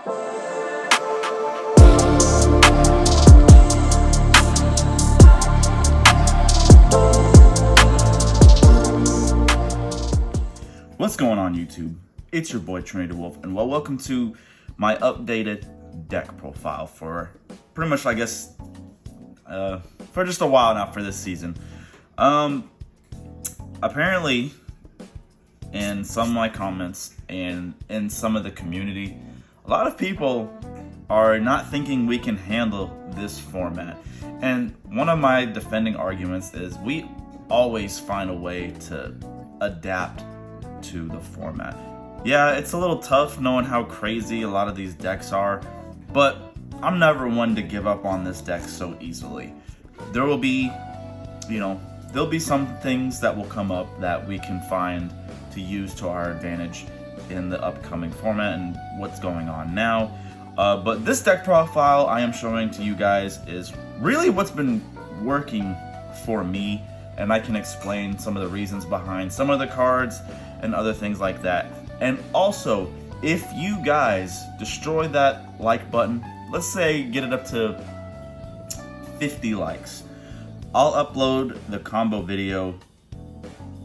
What's going on, YouTube? It's your boy Trinity Wolf, and welcome to my updated deck profile for pretty much, I guess, for just a while now for this season. Apparently, in some of my comments and in some of the community, a lot of people are not thinking we can handle this format. And one of my defending arguments is we always find a way to adapt to the format. Yeah, it's a little tough knowing how crazy a lot of these decks are, but I'm never one to give up on this deck so easily. There will be, there'll be some things that will come up that we can find to use to our advantage in the upcoming format and what's going on now. But this deck profile I am showing to you guys is really what's been working for me, and I can explain some of the reasons behind some of the cards and other things like that. And also, if you guys destroy that like button, let's say get it up to 50 likes, I'll upload the combo video,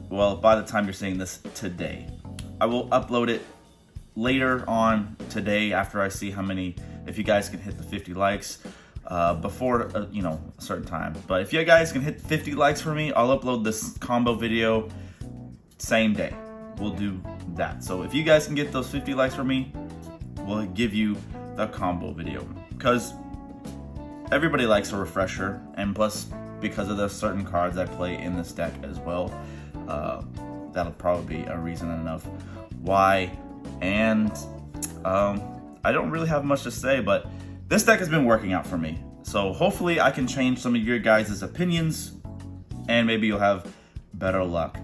well, by the time you're seeing this today. I will upload it later on today after I see how many, if you guys can hit the 50 likes before, a certain time. But if you guys can hit 50 likes for me, I'll upload this combo video same day. We'll do that. So if you guys can get those 50 likes for me, we'll give you the combo video, because everybody likes a refresher, and plus because of the certain cards I play in this deck as well, that'll probably be a reason enough why. And I don't really have much to say, but this deck has been working out for me, so hopefully I can change some of your guys' opinions, and maybe you'll have better luck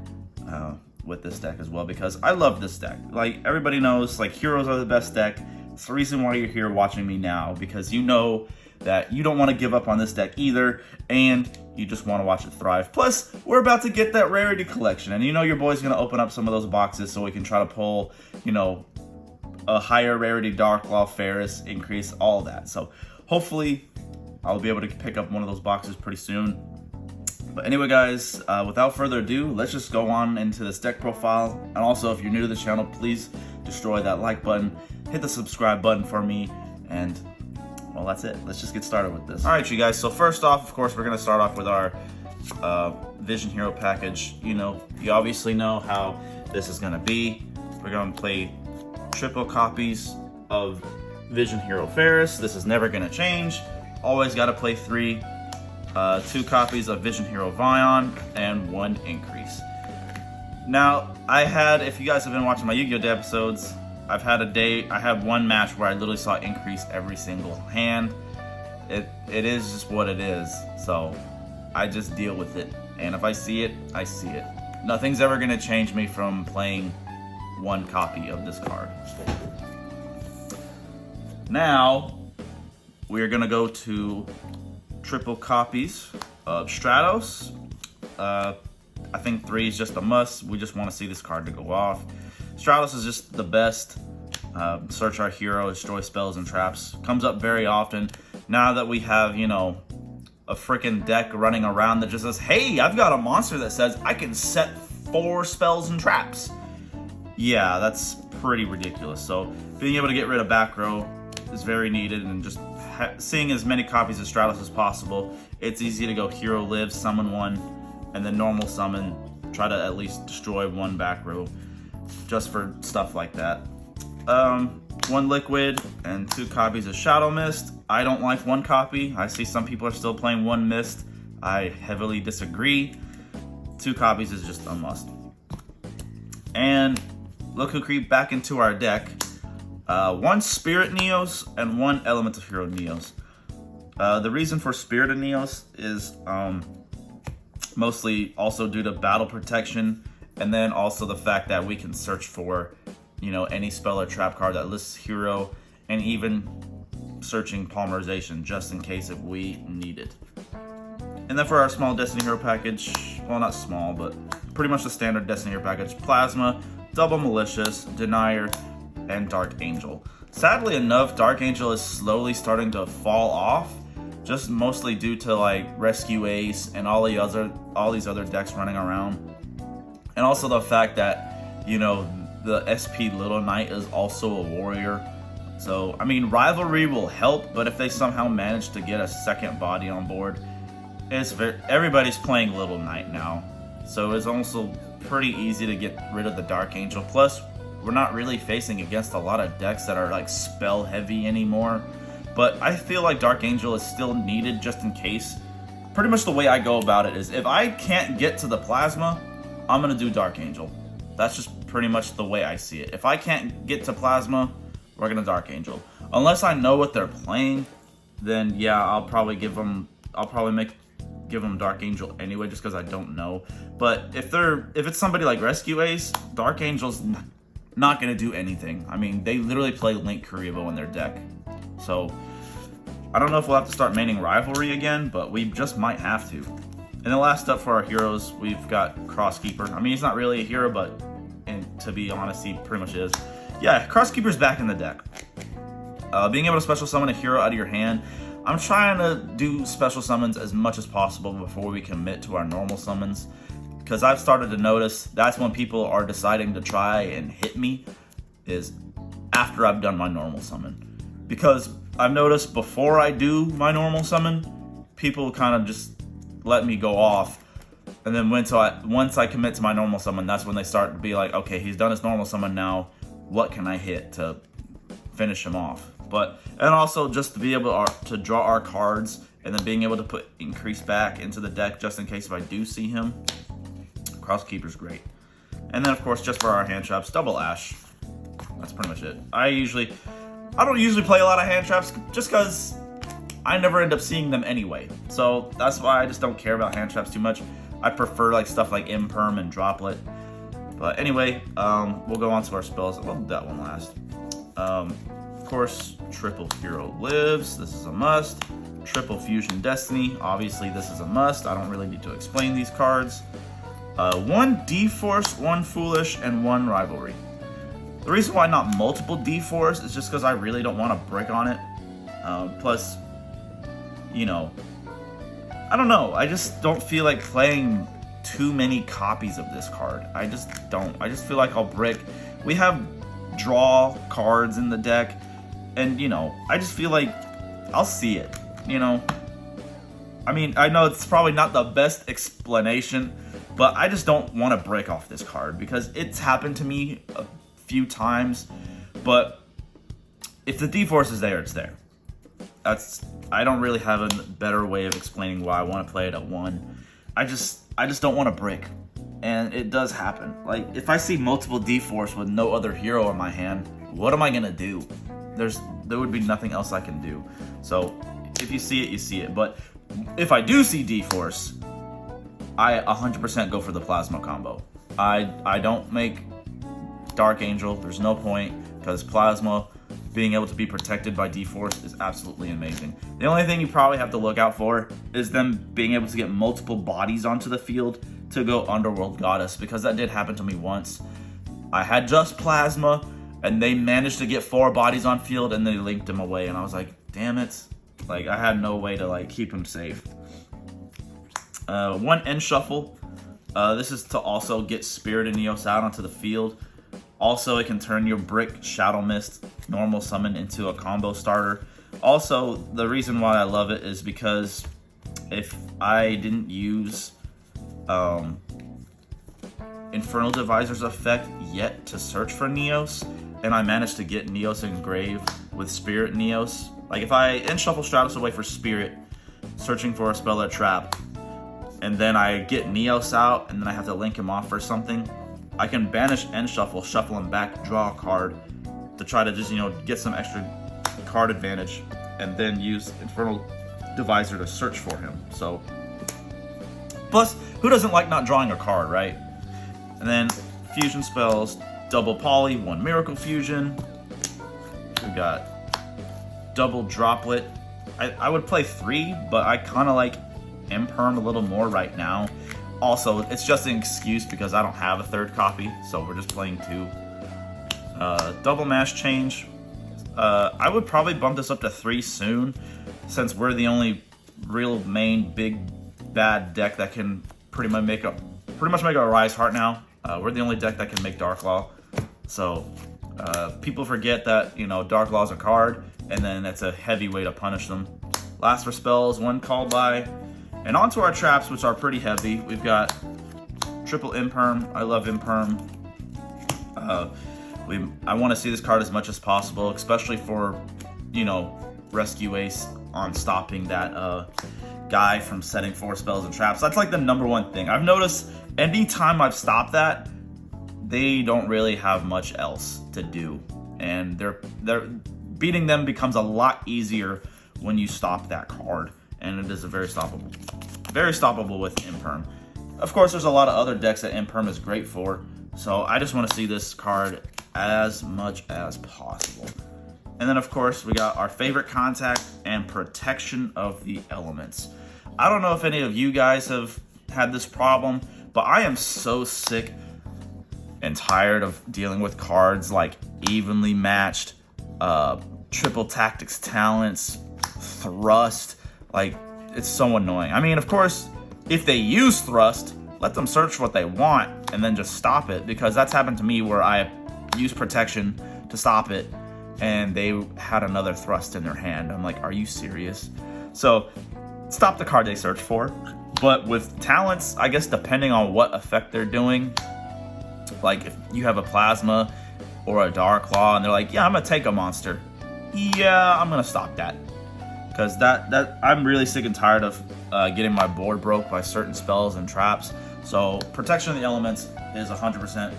with this deck as well, because I love this deck. Like everybody knows, like, heroes are the best deck. It's the reason why you're here watching me now, because you know that you don't want to give up on this deck either, and you just want to watch it thrive. Plus, we're about to get that rarity collection, and your boy's going to open up some of those boxes so we can try to pull, a higher rarity Darklaw, Ferris, increase, all that. So hopefully I'll be able to pick up one of those boxes pretty soon. But anyway, guys, without further ado, let's just go on into this deck profile. And also, if you're new to the channel, please destroy that like button, hit the subscribe button for me, and well, that's it. Let's just get started with this. All right, you guys, so first off, of course, we're gonna start off with our Vision Hero package. You obviously know how this is gonna be. We're gonna play triple copies of Vision Hero Ferris. This is never gonna change. Always gotta play 3. 2 copies of Vision Hero Vion, and 1 increase. Now, if you guys have been watching my Yugioh episodes, I had one match where I literally saw increase every single hand. It is just what it is, so I just deal with it. And if I see it, I see it. Nothing's ever gonna change me from playing 1 copy of this card. Now, we're gonna go to triple copies of Stratos. I think 3 is just a must. We just want to see this card to go off. Stratos is just the best. Search our hero, destroy spells and traps. Comes up very often. Now that we have, a freaking deck running around that just says, hey, I've got a monster that says I can set 4 spells and traps. Yeah, that's pretty ridiculous. So being able to get rid of back row is very needed, and just seeing as many copies of Stratos as possible. It's easy to go hero live, summon 1, and then normal summon, try to at least destroy 1 back row, just for stuff like that. 1 liquid and 2 copies of Shadow Mist. I don't like 1 copy. I see some people are still playing 1 Mist. I heavily disagree. 2 copies is just a must. And look who creeped back into our deck. 1 Spirit Neos and 1 Elemental Hero Neos. The reason for Spirited Neos is mostly also due to battle protection, and then also the fact that we can search for, any spell or trap card that lists hero, and even searching polymerization just in case if we need it. And then for our small Destiny Hero package, well, not small, but pretty much the standard Destiny Hero package: Plasma, Double Malicious, Denier, and Dark Angel. sadly enough, Dark Angel is slowly starting to fall off, just mostly due to like Rescue Ace and all these other decks running around, and also the fact that, you know, the SP Little Knight is also a warrior. So I mean, Rivalry will help, but if they somehow manage to get a second body on board, everybody's playing Little Knight now, so it's also pretty easy to get rid of the Dark Angel. Plus, we're not really facing against a lot of decks that are like spell heavy anymore. But I feel like Dark Angel is still needed just in case. Pretty much the way I go about it is, if I can't get to the Plasma, I'm gonna do Dark Angel. That's just pretty much the way I see it. If I can't get to Plasma, we're gonna Dark Angel. Unless I know what they're playing, then yeah, I'll probably give them Dark Angel anyway, just because I don't know. But if it's somebody like Rescue Ace, Dark Angel's not gonna do anything. I mean, they literally play Link Kuriboh in their deck. So I don't know if we'll have to start maining Rivalry again, but we just might have to. And then last up for our heroes, we've got Crosskeeper. I mean, he's not really a hero, but to be honest, he pretty much is. Yeah, Crosskeeper's back in the deck. Being able to special summon a hero out of your hand. I'm trying to do special summons as much as possible before we commit to our normal summons, because I've started to notice that's when people are deciding to try and hit me, is after I've done my normal summon. Because I've noticed before I do my normal summon, people kind of just let me go off. And then once I commit to my normal summon, that's when they start to be like, okay, he's done his normal summon now, what can I hit to finish him off? And also just to be able to draw our cards, and then being able to put Increase back into the deck just in case if I do see him. Crosskeeper's great. And then of course, just for our hand traps, Double Ash. That's pretty much it. I don't usually play a lot of hand traps just because I never end up seeing them anyway. So that's why I just don't care about hand traps too much. I prefer like stuff like Imperm and Droplet. But anyway, we'll go on to our spells. We'll do that one last. Of course, Triple Hero Lives. This is a must. Triple Fusion Destiny. Obviously, this is a must. I don't really need to explain these cards. 1 D-Force, 1 Foolish, and 1 Rivalry. The reason why not multiple D-Force is just because I really don't want to brick on it. Plus, you know, I don't know. I just don't feel like playing too many copies of this card. I just don't. I just feel like I'll brick. We have draw cards in the deck, and, you know, I just feel like I'll see it, you know. I mean, I know it's probably not the best explanation, but I just don't want to break off this card because it's happened to me a few times. But if the D-Force is there, it's there. I don't really have a better way of explaining why I want to play it at 1. I just don't want to break, and it does happen. Like, if I see multiple D-Force with no other hero in my hand, what am I gonna do? There would be nothing else I can do. So if you see it, you see it. But if I do see D-Force, I 100% go for the Plasma combo. I don't make Dark Angel. There's no point, because Plasma being able to be protected by D-Force is absolutely amazing. The only thing you probably have to look out for is them being able to get multiple bodies onto the field to go Underworld Goddess, because that did happen to me once. I had just Plasma, and they managed to get 4 bodies on field, and they linked him away, and I was like, damn it. Like, I had no way to, like, keep him safe. 1 End Shuffle. This is to also get Spirit and Neos out onto the field. Also, it can turn your Brick, Shadow Mist, normal summon into a combo starter. Also, the reason why I love it is because if I didn't use Infernal Divisor's effect yet to search for Neos, and I managed to get Neos engraved with Spirit Neos, like if I End Shuffle Stratos away for Spirit, searching for a spell or trap, and then I get Neos out, and then I have to link him off for something, I can banish End Shuffle, shuffle him back, draw a card to try to just, you know, get some extra card advantage, and then use Infernal Divisor to search for him. So, plus, who doesn't like not drawing a card, right? And then fusion spells, double Poly, 1 Miracle Fusion. We got double Droplet. I would play 3, but I kind of like Imperm a little more right now. Also, it's just an excuse because I don't have a 3rd copy, so we're just playing 2. Double Mash Change. I would probably bump this up to 3 soon, since we're the only real main big bad deck that can pretty much make a Rise Heart now. We're the only deck that can make Dark Law. So people forget that, you know, Dark Law is a card, and then it's a heavy way to punish them. Last for spells, 1 call by. And onto our traps, which are pretty heavy. We've got triple Imperm. I love Imperm. I want to see this card as much as possible, especially for, you know, Rescue Ace on stopping that guy from setting 4 spells and traps. That's like the #1 thing. I've noticed anytime I've stopped that, they don't really have much else to do. And they're beating them becomes a lot easier when you stop that card. And it is a very stoppable with Imperm. Of course, there's a lot of other decks that Imperm is great for. So I just want to see this card as much as possible. And then, of course, we got our favorite contact and Protection of the Elements. I don't know if any of you guys have had this problem, but I am so sick and tired of dealing with cards like Evenly Matched, Triple Tactics Talents, Thrust. Like, it's so annoying. I mean, of course, if they use Thrust, let them search what they want and then just stop it, because that's happened to me where I used Protection to stop it and they had another Thrust in their hand. I'm like, are you serious? So stop the card they search for. But with talents, I guess depending on what effect they're doing, like if you have a Plasma or a Dark Law and they're like, yeah, I'm gonna take a monster, yeah, I'm gonna stop that. Because that I'm really sick and tired of getting my board broke by certain spells and traps. So Protection of the Elements is 100%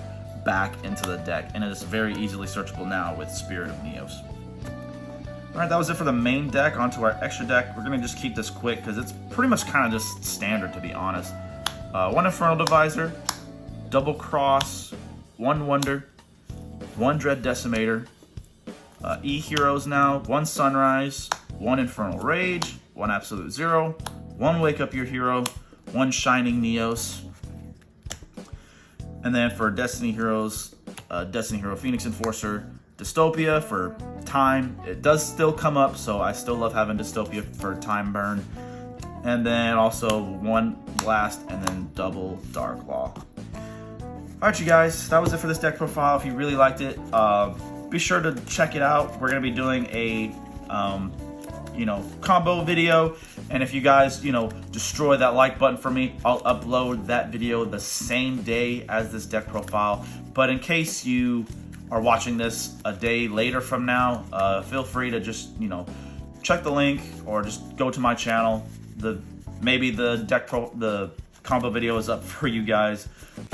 back into the deck, and it is very easily searchable now with Spirit of Neos. Alright, that was it for the main deck. Onto our extra deck. We're going to just keep this quick because it's pretty much kind of just standard, to be honest. 1 Infernal Divisor, Double Cross, 1 Wonder, 1 Dread Decimator, E Heroes now, 1 Sunrise, 1 Infernal Rage, 1 Absolute Zero, 1 Wake Up Your Hero, 1 Shining Neos. And then for Destiny Heroes, Destiny Hero Phoenix Enforcer, Dystopia for time. It does still come up, so I still love having Dystopia for time burn. And then also 1 Blast and then double Dark Law. Alright, you guys, that was it for this deck profile. If you really liked it, be sure to check it out. We're going to be doing a combo video, and if you guys destroy that like button for me, I'll upload that video the same day as this deck profile. But in case you are watching this a day later from now, feel free to just check the link or just go to my channel. Maybe the combo video is up for you guys.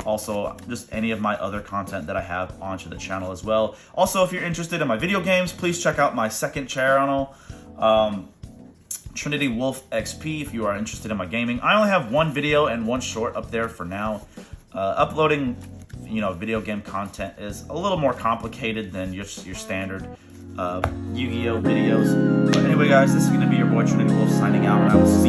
Also, just any of my other content that I have onto the channel as well. Also, if you're interested in my video games, please check out my second channel, Trinity Wolf XP, if you are interested in my gaming. I only have 1 video and 1 short up there for now. Uploading video game content is a little more complicated than your standard Yu-Gi-Oh videos. But anyway, guys, this is going to be your boy Trinity Wolf signing out, and I will see